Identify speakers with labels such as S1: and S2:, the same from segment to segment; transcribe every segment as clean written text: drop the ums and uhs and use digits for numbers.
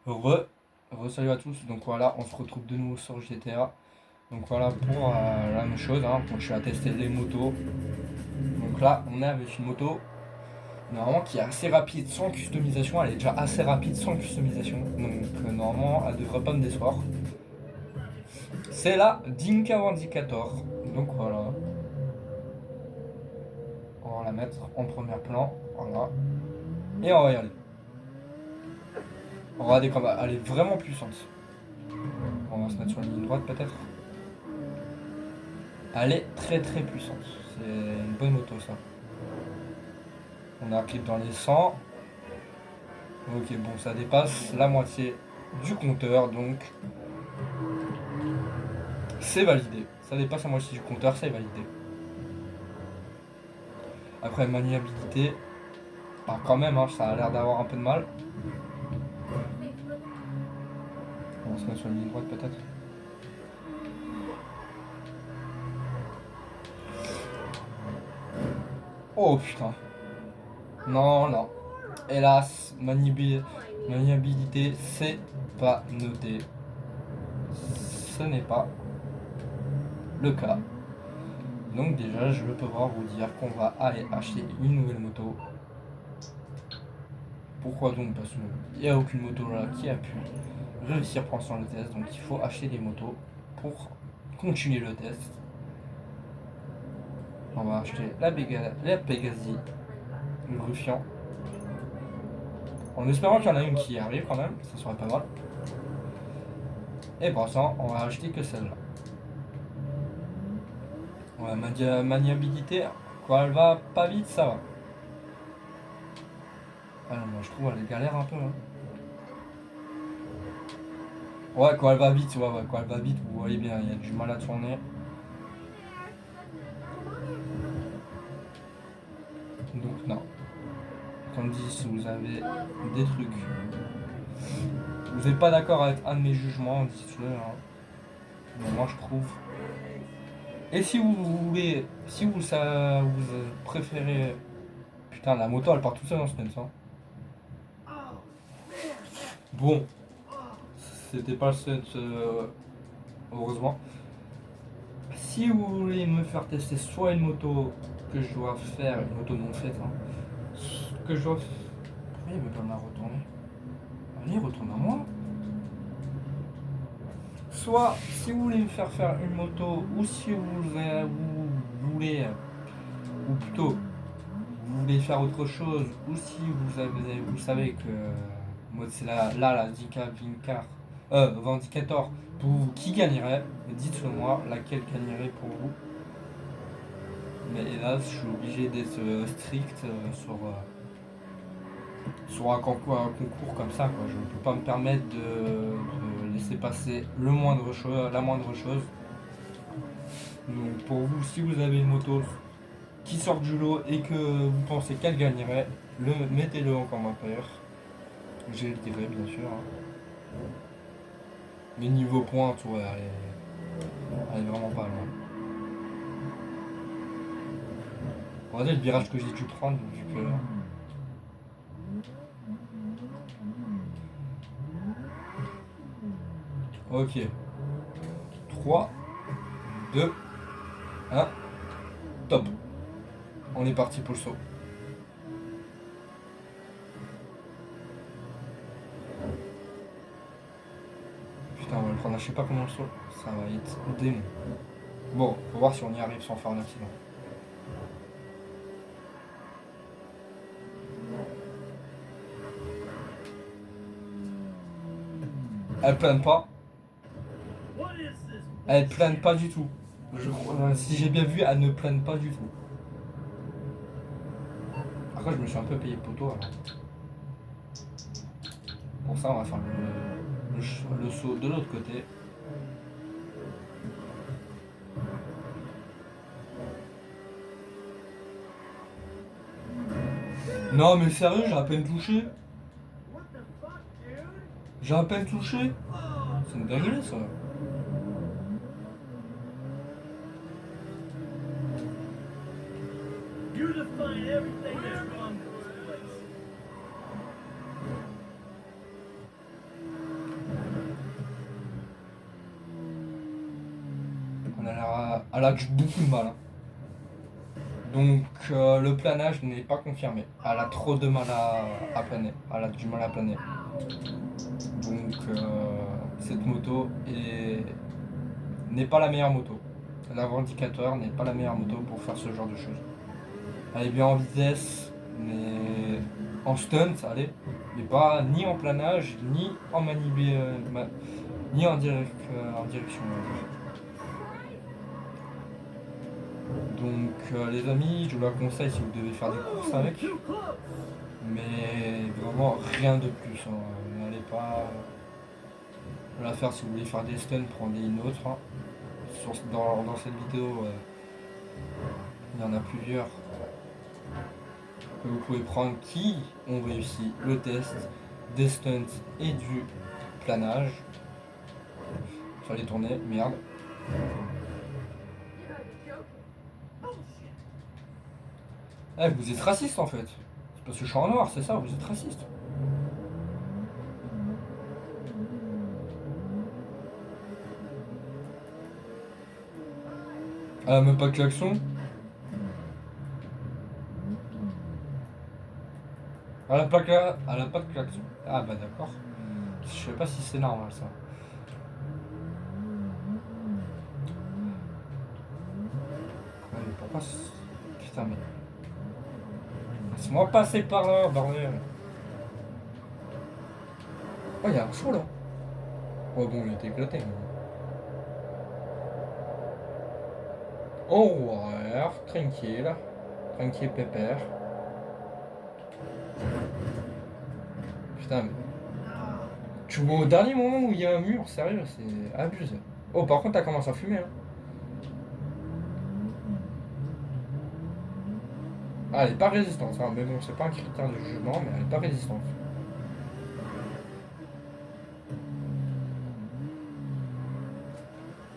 S1: Salut à tous, donc voilà, on se retrouve de nouveau sur GTA. Donc voilà, pour la même chose, hein, donc je suis à tester les motos. Donc là, on est avec une moto, normalement, qui est assez rapide sans customisation. Elle est déjà assez rapide sans customisation, donc normalement, elle devrait pas me décevoir. C'est la Dinka Vindicator. Donc voilà, on va la mettre en premier plan, voilà. Et on va y aller. Regardez comme elle est vraiment puissante. On va se mettre sur la ligne droite peut-être. Elle est très très puissante. C'est une bonne moto ça. On arrive dans les 100. Ok, bon, ça dépasse la moitié du compteur, donc c'est validé. Ça dépasse la moitié du compteur, c'est validé. Après, maniabilité, bah, quand même, hein, ça a l'air d'avoir un peu de mal. On va se mettre sur la ligne droite peut-être. Oh putain. Non, non. Hélas, maniabilité, c'est pas noté. Ce n'est pas le cas. Donc déjà, je peux pouvoir vous dire qu'on va aller acheter une nouvelle moto. Pourquoi donc? Parce qu'il n'y a aucune moto là qui a pu réussir pour l'instant le test. Donc il faut acheter des motos pour continuer le test. On va acheter la Pegasi, le Ruffian. En espérant qu'il y en a une qui arrive quand même, ça serait pas mal. Et pour l'instant, on va acheter que celle-là. Ouais, maniabilité, quand elle va pas vite, ça va. Ah non, moi je trouve elle galère un peu. Hein. Ouais, quand elle va vite, ouais, quand elle va vite, vous voyez bien, il y a du mal à tourner. Donc non. Comme dit, si vous avez des trucs, vous n'êtes pas d'accord avec un de mes jugements, dites-le. Hein. Mais moi je trouve. Et si vous voulez, si vous, ça, vous préférez. Putain, la moto elle part tout seul dans ce sens. Bon, c'était pas le set, heureusement. Si vous voulez me faire tester soit une moto que je dois faire, une moto non faite, hein, que je dois. Pourquoi il veut pas me la retourner? Allez, retourne à moi. Soit, si vous voulez me faire faire une moto, ou si vous voulez, ou plutôt, vous voulez faire autre chose, ou si vous savez que moi c'est la Zika Vindicator, pour vous, qui gagnerait, dites-le moi, laquelle gagnerait pour vous. Mais hélas, je suis obligé d'être strict sur un concours comme ça, quoi. Je ne peux pas me permettre de laisser passer la moindre chose. Donc pour vous, si vous avez une moto qui sort du lot et que vous pensez qu'elle gagnerait, mettez-le en commentaire. Je le dirai bien sûr. Hein. Mais niveau pointe, ouais, elle est vraiment pas loin. Regardez le virage que j'ai dû prendre vu que. Ok. 3, 2, 1, top. On est parti pour le saut. Putain, on va le prendre à je sais pas comment le saut. Ça va être démon. Bon, faut voir si on y arrive sans faire un accident. Elle plane pas. Elle plane pas du tout. Si j'ai bien vu, elle ne plane pas du tout. Après, je me suis un peu payé le poteau. Alors. Pour ça, on va faire le saut de l'autre côté. Non, mais sérieux, j'ai à peine touché. J'ai à peine touché. C'est une dinguerie, ça. Elle a beaucoup de mal. Hein. Donc le planage n'est pas confirmé. Elle a trop de mal à planer. Elle a du mal à planer. Donc cette moto n'est pas la meilleure moto. L'Avanticator n'est pas la meilleure moto pour faire ce genre de choses. Elle est bien en vitesse, mais en stunt, allez, mais pas ni en planage, ni en ni en direction. Donc les amis, je vous la conseille si vous devez faire des courses avec, mais vraiment rien de plus. Hein. N'allez pas la faire si vous voulez faire des stunts, prenez une autre. Hein. Dans cette vidéo, il y en a plusieurs que vous pouvez prendre qui ont réussi le test des stunts et du planage. Fallait tourner, merde. Eh, vous êtes raciste en fait. C'est parce que je suis en noir, c'est ça, vous êtes raciste. Elle a même pas de klaxon. Elle a pas de klaxon. Ah bah d'accord. Je sais pas si c'est normal ça. Ouais, mais pourquoi putain mais... Laisse-moi passer par là, bordel. Oh, il y a un saut là. Oh bon, il était éclaté. Au revoir, tranquille. Tranquille pépère. Putain mais... Tu vois au dernier moment où il y a un mur, sérieux, c'est abusé. Oh par contre t'as commencé à fumer hein. Ah, elle est pas résistante, hein, mais bon, c'est pas un critère de jugement, mais elle est pas résistante.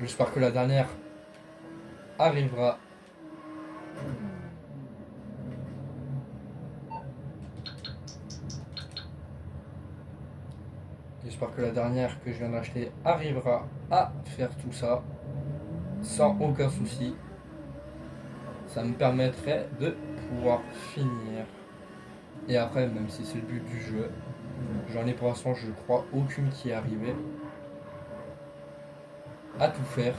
S1: J'espère que la dernière arrivera. J'espère que la dernière que je viens d'acheter arrivera à faire tout ça sans aucun souci. Ça me permettrait de pouvoir finir. Et après, même si c'est le but du jeu, j'en ai pour l'instant, je crois, aucune qui est arrivée à tout faire.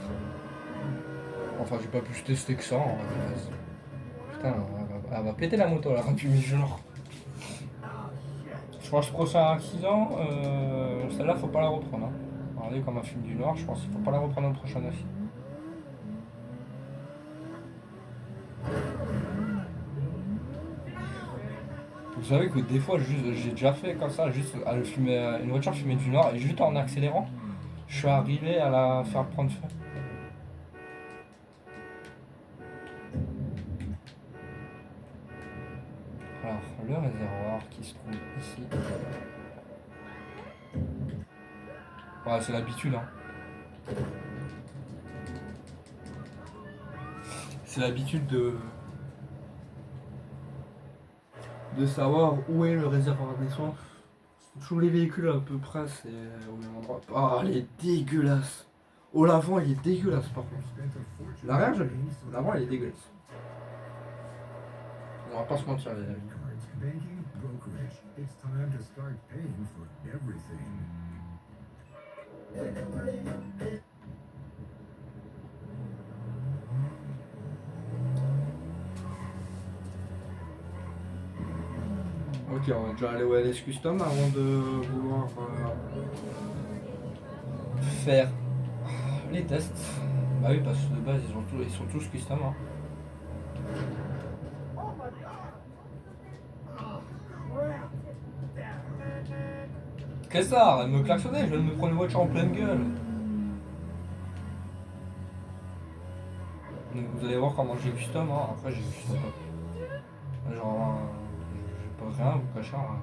S1: Enfin, j'ai pas pu tester que ça. Hein, putain, elle va péter la moto là, depuis mes genre. Je pense que ce prochain accident, celle-là, faut pas la reprendre. Hein. Regardez comme un film du noir, je pense qu'il faut pas la reprendre au prochain accident. Vous savez que des fois, j'ai déjà fait comme ça, juste une voiture fumée du nord, et juste en accélérant, je suis arrivé à la faire prendre feu. Alors, le réservoir qui se trouve ici. Ouais, c'est l'habitude, hein. C'est l'habitude de savoir où est le réservoir d'essence. Tous les véhicules à peu près, c'est au même endroit. Ah, elle est dégueulasse. Au l'avant, il est dégueulasse par contre. L'arrière, j'aime bien. L'avant, il est dégueulasse. On va pas se mentir, les amis. Ok, on va déjà aller au LS Custom avant de vouloir faire les tests. Bah oui, parce que de base, ils sont tous custom. Hein. Qu'est-ce que ça? Elle me klaxonnait, je viens de me prendre une voiture en pleine gueule. Donc vous allez voir comment j'ai custom. Hein. Après, j'ai custom. Genre, j'ai pas rien, vous cacher. Hein.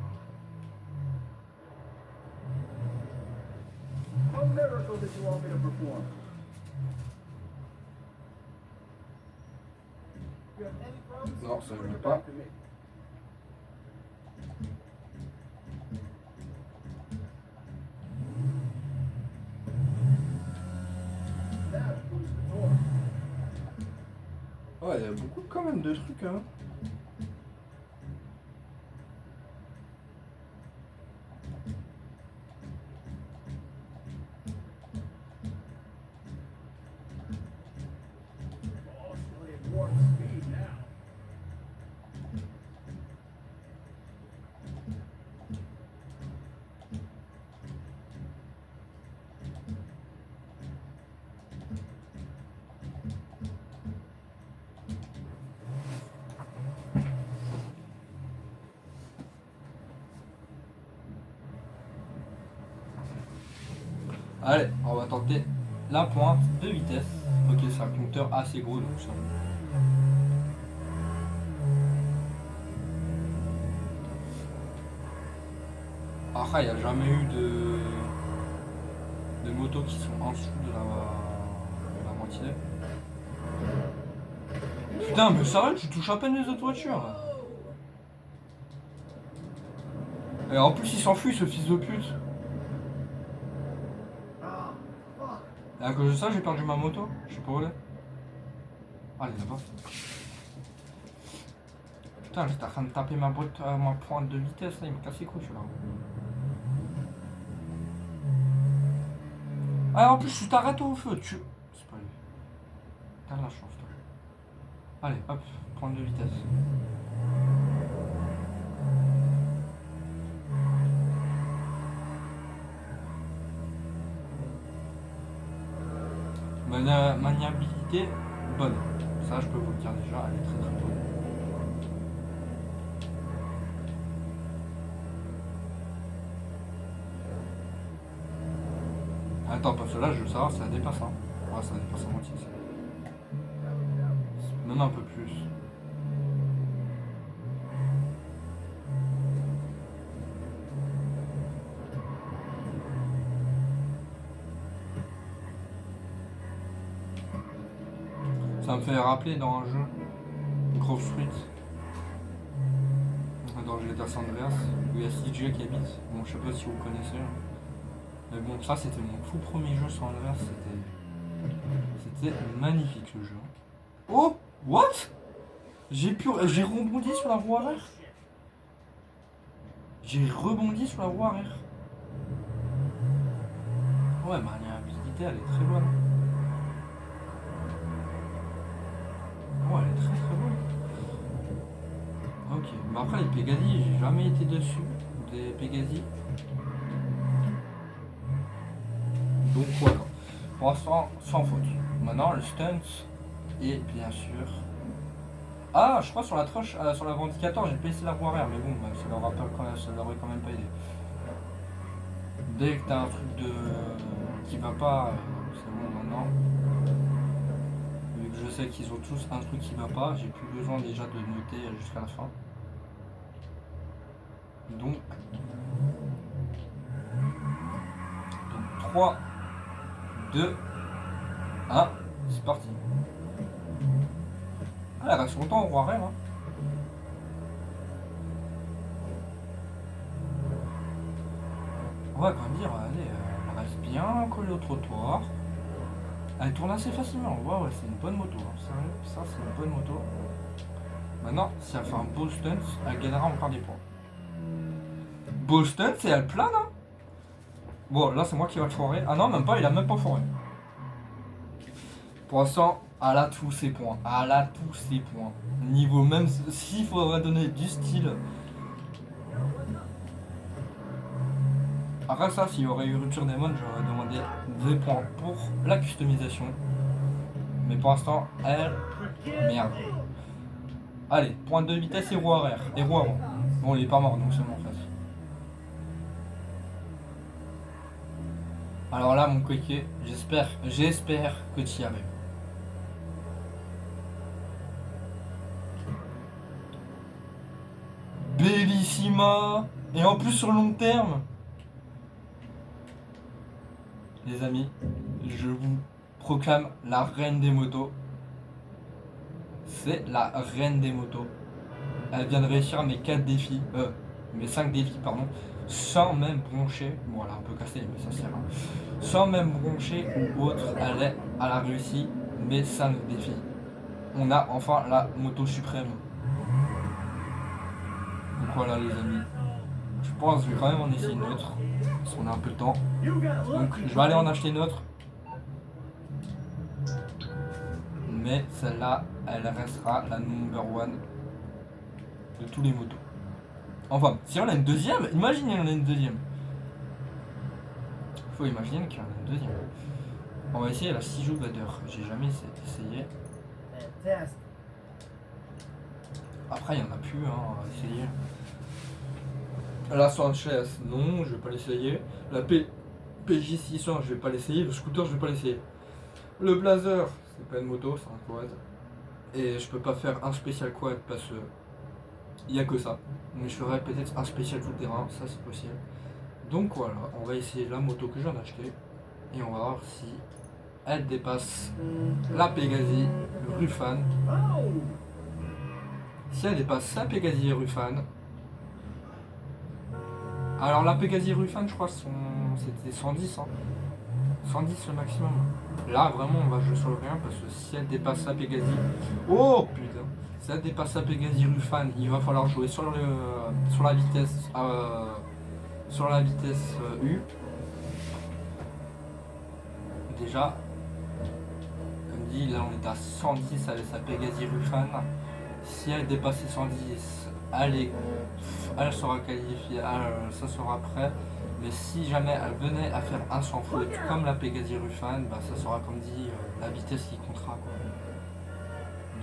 S1: Non, ça je veux pas.
S2: Ouais, il y a beaucoup quand même de trucs, hein.
S1: Allez, on va tenter la pointe de vitesse. Ok, c'est un compteur assez gros donc ça. Après, il n'y a jamais eu de motos qui sont en dessous de la moitié. Putain, mais sérieux, tu touches à peine les autres voitures là. Et en plus, il s'enfuit ce fils de pute. Et à cause de ça, j'ai perdu ma moto. Je sais pas où elle est. Ah, elle est là-bas. Putain, j'étais en train de taper ma pointe de vitesse là, il m'a cassé les couilles celui-là. Ah, en plus, tu t'arrêtes au feu, tu. C'est pas lui. T'as de la chance, toi. Allez, hop, pointe de vitesse. Maniabilité bonne. Ça, je peux vous le dire déjà, elle est très très bonne. Attends, parce que là, je veux savoir si ça dépasse. Hein. Ouais, ça dépasse à moitié. Ça. Même un peu plus. Ça me fait rappeler dans un jeu, Grove Street, dans GTA San Andreas, où il y a CJ qui habite. Bon, je sais pas si vous connaissez. Hein. Mais bon, ça c'était mon tout premier jeu San Andreas. C'était magnifique ce jeu. Oh, what? J'ai rebondi sur la roue arrière. J'ai rebondi sur la roue arrière. Ouais, ma maniabilité elle est très bonne. Ouais, elle est très très bonne. Ok, mais après les Pegasi, j'ai jamais été dessus. Des Pegasi. Donc voilà. Pour l'instant, sans faute. Maintenant, le stunt et bien sûr. Ah, je crois sur la troche, sur la Vindicator, j'ai baissé la roue arrière, mais bon, ça leur aurait quand même pas aidé. Dès que t'as un truc qui va pas, c'est bon maintenant. Vu que je sais qu'ils ont tous un truc qui va pas, j'ai plus besoin déjà de noter jusqu'à la fin. Donc 3, 2, 1, c'est parti. Ah, elle reste longtemps en roue arrière. Hein. On va quand même dire, allez, elle reste bien collée au trottoir. Elle tourne assez facilement, ouais, c'est une bonne moto. Hein. Sérieux, ça c'est une bonne moto. Maintenant, si elle fait un beau stunt, elle gagnera encore des points. Beau stunt, c'est elle plane, hein. Bon, là c'est moi qui va le foirer. Ah non, même pas, il a même pas foiré. Pour l'instant, elle a tous ses points. Elle a tous ses points. Niveau, même s'il faudrait donner du style. Après ça, s'il y aurait eu rupture des modes, j'aurais demandé 2 points pour la customisation. Mais pour l'instant, elle... Merde. Allez, pointe de vitesse et roue arrière. Et roue avant. Bon, il est pas mort, donc c'est bon en fait. Alors là, mon coéquipier, j'espère que tu y arrives. Bellissima. Et en plus sur le long terme. Les amis, je vous proclame la reine des motos. C'est la reine des motos. Elle vient de réussir mes 4 défis, mes 5 défis, pardon, sans même broncher. Bon, elle a un peu cassé, mais ça sert. Hein. Sans même broncher ou autre, elle a réussi mes 5 défis. On a enfin la moto suprême. Donc voilà les amis. Je pense que je vais quand même en essayer une autre. Parce qu'on a un peu de temps. Donc je vais aller en acheter une autre. Mais celle-là, elle restera la number one de tous les motos. Enfin, si on a une deuxième, imaginez on a une deuxième. Faut imaginer qu'il y en a une deuxième. On va essayer la Sijou Vader. J'ai jamais essayé. Après, il n'y en a plus hein, à essayer. La Sanchez, non, je vais pas l'essayer. La PJ600, je vais pas l'essayer. Le scooter, je vais pas l'essayer. Le Blazer, c'est pas une moto, c'est un quad. Et je peux pas faire un spécial quad parce que il y a que ça. Mais je ferai peut-être un spécial tout terrain, ça c'est possible. Donc voilà, on va essayer la moto que je viens d'acheter. Et on va voir si elle dépasse la Pegasi Rufan. Si elle dépasse la Pegasi Rufan. Alors la Pegasi Rufan, je crois c'était 110. Hein. 110 le maximum. Là vraiment on va jouer sur le rien parce que si elle dépasse la Pegasi. Oh putain! Si elle dépasse la Pegasi Rufan, il va falloir jouer sur la vitesse. Sur la vitesse U. Déjà. Comme dit, là on est à 110 avec sa Pegasi Rufan. Si elle dépasse les 110, elle sera qualifiée, ça sera prêt. Mais si jamais elle venait à faire un sans faute comme la Pegasi Rufan, bah, ça sera comme dit la vitesse qui comptera quoi.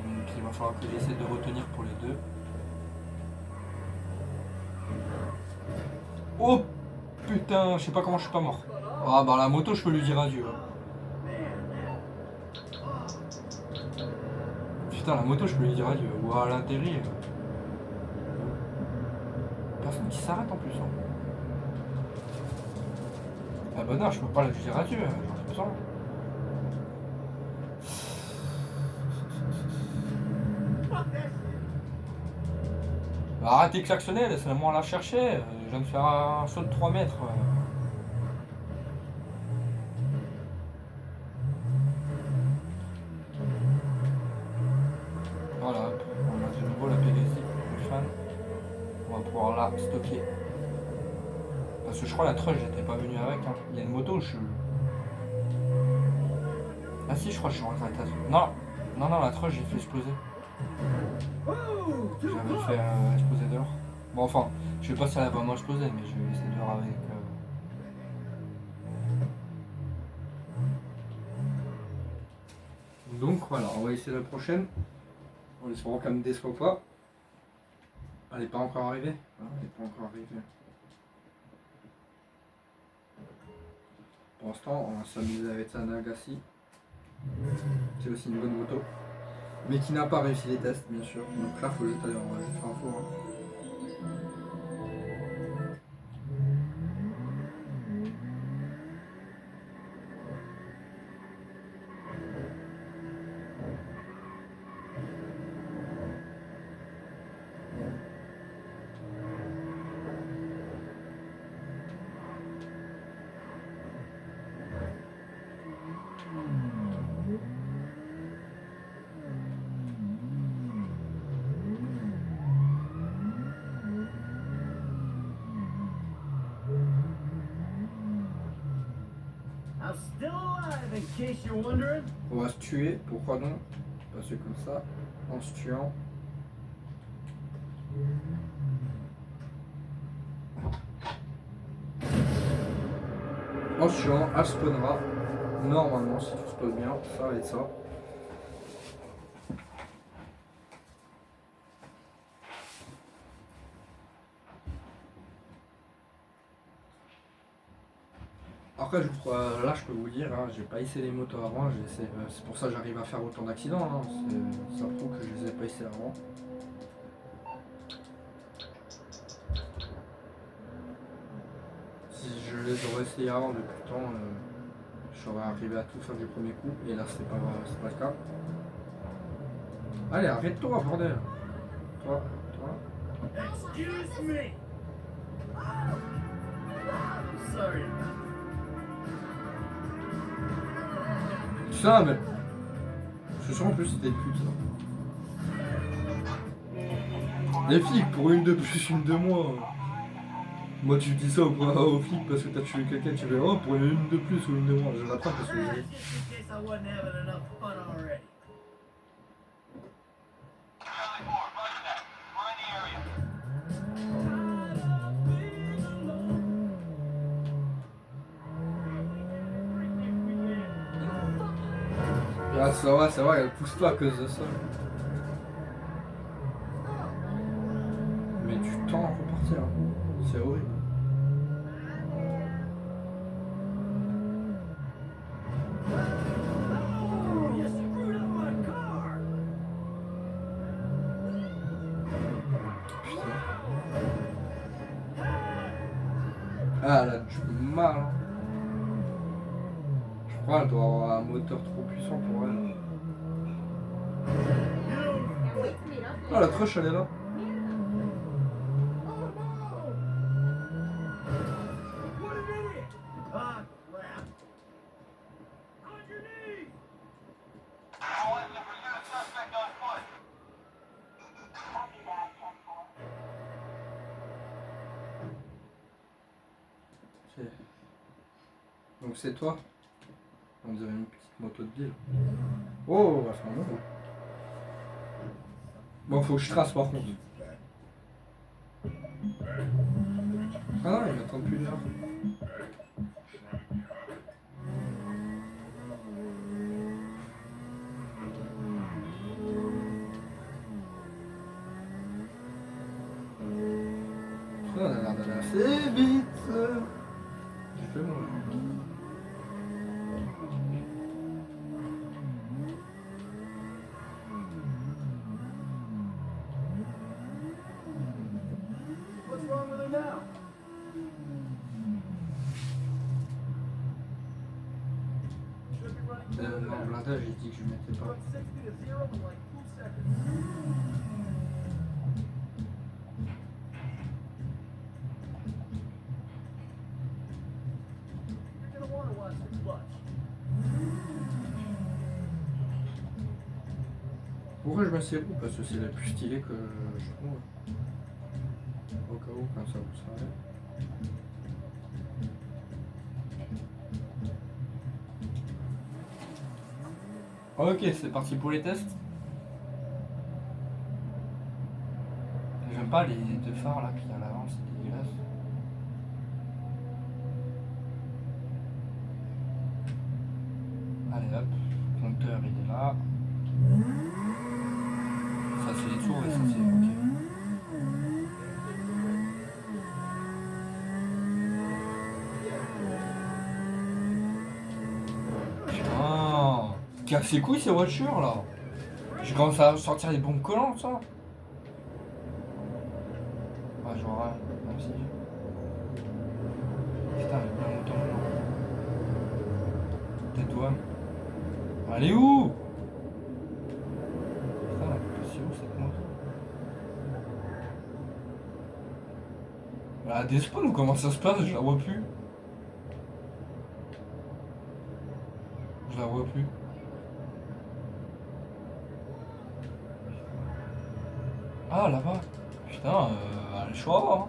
S1: Donc il va falloir que j'essaie de retenir pour les deux. Oh putain, je sais pas comment je suis pas mort. Ah bah la moto je peux lui dire adieu. Putain la moto je peux lui dire adieu. Ouah elle atterrit. Personne qui s'arrête en plus. Hein. Ah bah non, je peux pas lui dire adieu, j'en ai besoin. Bah, arrêtez de klaxonner, laissez-moi la chercher. Je viens de faire un saut de 3 mètres. Voilà, on a de nouveau la Pegasi Rufan. On va pouvoir la stocker. Parce que je crois la truck j'étais pas venu avec. Hein. Il y a une moto, je suis. Ah si, je crois que je suis rentré avec la truck. Non, non, la truck j'ai fait exploser. J'avais fait exploser dehors. Bon, enfin, je sais pas si elle a vraiment explosé, mais je vais laisser dehors avec. Donc voilà, on va essayer la prochaine. En espérant qu'elle me déçoit pas. Elle n'est pas encore arrivée. Elle n'est pas encore arrivée. Pour l'instant, on va s'amuser avec sa Nagassi. C'est aussi une bonne moto. Mais qui n'a pas réussi les tests, bien sûr. Donc là, il faut juste aller en faire un four. Hein. On va se tuer, pourquoi non? Parce que comme ça, en se tuant. En se tuant, elle spawnera. Normalement, si tout se passe bien, ça va être ça. Après, là, je peux vous dire, hein, j'ai pas essayé les motos avant, c'est pour ça que j'arrive à faire autant d'accidents. Hein, ça prouve que je les ai pas essayés avant. Si je les aurais essayés avant depuis le temps, je serais arrivé à tout faire du premier coup, et là, c'est pas le cas. Allez, arrête-toi, bordel! Toi. Excuse me! Sorry. Ça, mais. Je suis sûr en plus c'était une pute ça.
S2: Les flics, pour une de plus, une de moins. Moi, tu dis ça aux flics parce que t'as tué quelqu'un, tu fais oh, pour une de plus ou une de moins. Je l'apprends parce que je. Ah, ça va, elle pousse pas à cause de ça. Mais du temps à repartir. C'est horrible. Ah, elle a du mal. Hein. Je crois qu'elle doit avoir un moteur trop puissant pour elle. Ah, la crush, elle est là. Donc c'est toi. On dirait une petite moto de ville. Oh, on va faire un moment. Bon, faut que je trace par contre. Ah non, il m'attend plus là. On a l'air d'aller assez vite. J'ai fait moi. Non, blindage, j'ai dit que je mettais pas. Pourquoi je mets ces roues? Parce que c'est la plus stylée que je trouve. Au cas où, quand ça vous s'arrête.
S1: Ok, c'est parti pour les tests. J'aime pas les deux phares là qu'il y a à l'avant, c'est dégueulasse. Allez hop, compteur il est là. Ça c'est les tours et ça c'est ok. Putain, casse les couilles ces voitures là. Je commence à sortir les bombes collantes ça. Ah genre même si. Putain il y a plein de motos maintenant. Tais-toi. Elle est où? Putain, elle est si où cette moto? Bah despawn ou comment ça se passe? Je la vois plus. Je la vois plus. Ah là-bas. Putain, elle a le choix hein.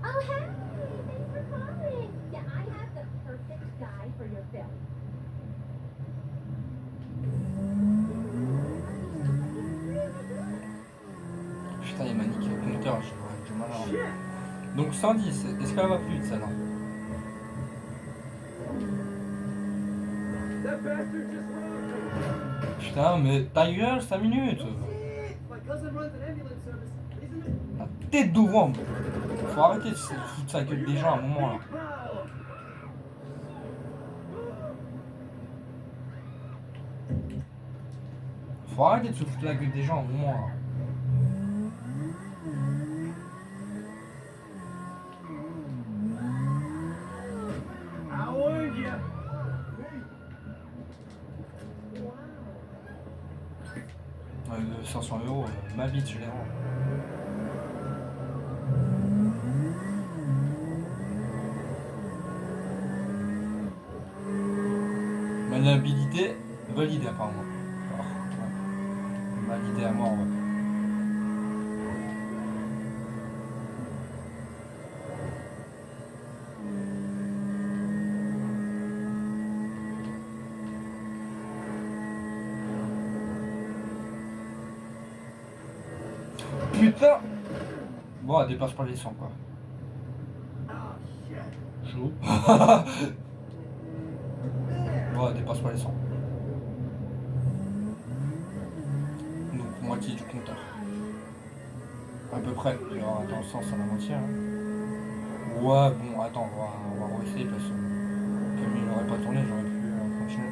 S3: Oh, hey! Thanks for calling. Yeah, I have the perfect guy for your film.
S1: Putain, il m'a niqué le compteur, j'ai du mal à... Donc 110, est-ce qu'elle va plus vite celle-là? Putain, mais ta gueule, 5 minutes! La tête d'ouvre! Faut arrêter de se foutre sa gueule des gens à un moment là. Faut arrêter de se foutre la gueule des gens à un moment là. Ouais, 500 €, ma bite, je les rends. Maniabilité validée apparemment. Alors, ouais. guider à mort, ouais. Putain! Bon, elle dépasse pas les 100 quoi. Chaud. Bon, elle dépasse pas les 100. Donc, moitié du compteur. À peu près. Alors, dans le sens à la moitié. Hein. Ouais, bon, attends, on va reessayer parce que comme il n'aurait pas tourné, j'aurais pu continuer.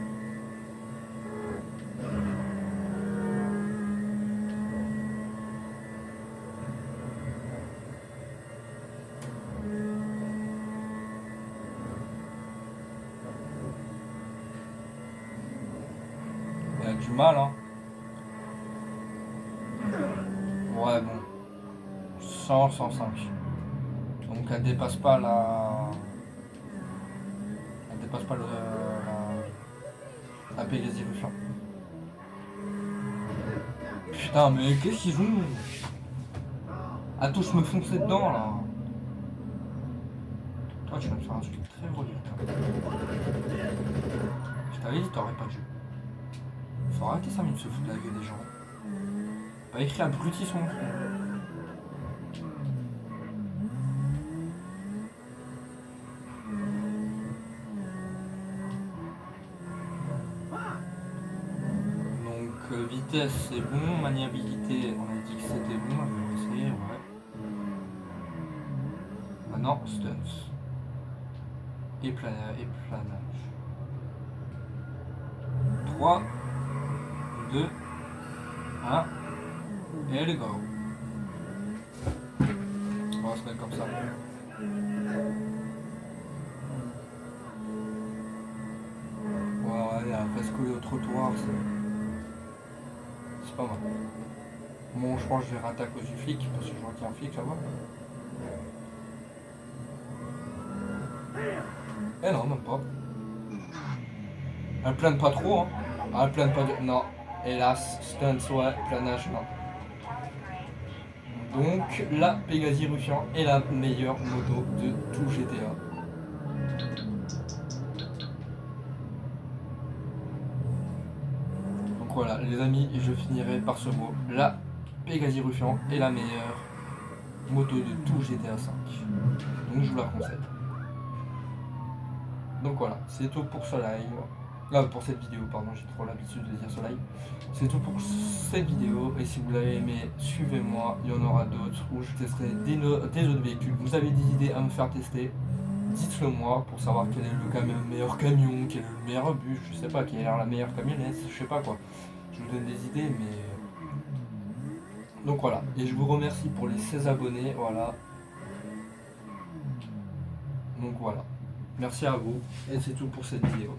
S1: Il y a du mal, hein. Ouais, bon. 100, 105. Donc elle dépasse pas la... Elle dépasse pas la Pégasi Ruffian. Putain, mais qu'est-ce qu'ils ont? À tous me foncer dedans, là. Toi, tu vas me faire un truc très relou. Je t'avais dit, t'aurais pas dû. Faut arrêter 5 minutes de se foutre de la gueule des gens. Pas écrit abruti son nom. Donc vitesse c'est bon, maniabilité on a dit que c'était bon, je vais essayer, ouais. Maintenant stunts. Et planage. 3, 2, 1, et let's go. On va se mettre comme ça. Ouais, elle reste collée au trottoir, c'est pas mal. Bon, je pense que je vais rater à cause du flic, parce que je vois qu'il y a un flic là-bas. Eh non, même pas. Elle plane pas trop, hein. Elle plane pas de... Non. Hélas, stunts, ouais, planage, non. Donc, la Pégasi Ruffian est la meilleure moto de tout GTA. Donc voilà, les amis, je finirai par ce mot. La Pégasi Ruffian est la meilleure moto de tout GTA 5. Donc, je vous la conseille. Donc voilà, c'est tout pour ce live. Pour cette vidéo, pardon, j'ai trop l'habitude de dire ce live. C'est tout pour cette vidéo, et si vous l'avez aimé, suivez-moi, il y en aura d'autres où je testerai des autres véhicules. Vous avez des idées à me faire tester, dites-le moi pour savoir quel est le meilleur camion, quel est le meilleur bus, je sais pas, quelle est la meilleure camionnette, je sais pas quoi. Je vous donne des idées, mais... Donc voilà, et je vous remercie pour les 16 abonnés, voilà. Donc voilà, merci à vous, et c'est tout pour cette vidéo.